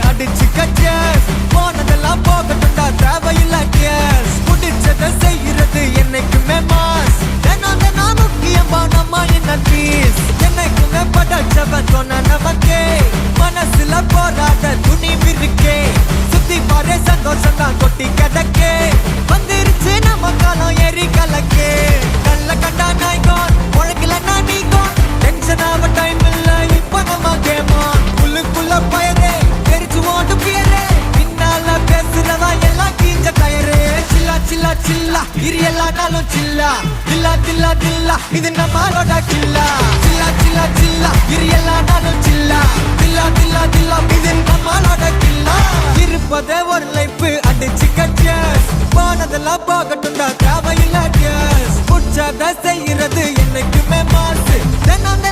அடிச்சு கச்சஸ் போனதெல்லாம் போகட்டும்டா தேவையில்ல கேஸ் முடிச்சதை செய்யறது என்னைக்குமே மாஸ் தினம் தினம் முக்கியமா நம்ம என்ன பீஸ் என்னைக்குமே படைச்சவன் சொன்ன நமக்கே மனசுல போராட துணிவு இருக்கே சுத்தி பாரு சந்தோஷம் தான் கொட்டி கிடக்கே வந்துருச்சு நம்ம காலம் ஏறி கலக்கே நல்ல கண்டா நாய்கோன் உழைக்கலன்னா நீங்கோன் டென்ஷன் ஆக டைம் இல்ல இப்ப நம்ம கேமான் உள்ளுக்குள்ள பயரே தெரிச்சு ஓட்டு பியரே பின்னால பேசுறவா எல்லாம் கீஞ்ச டயரே சில்லா சில்லா சில்லா இரு எல்லா நாளும் சில்லா தில்லா தில்லா தில்லா இது நம்மளோட கில்லா சில்லா சில்லா சில்லா இரு எல்லா நாளும் சில்லா தில்லா தில்லா தில்லா இது நம்மளோட கில்லா இருப்பதே ஒரு லைஃப் அடிச்சு கச்சஸ் போனதெல்லாம் போகட்டும்டா தேவையில்ல கேஸ் உற்சாக செய்யறது என்னைக்குமே மாசு தினம்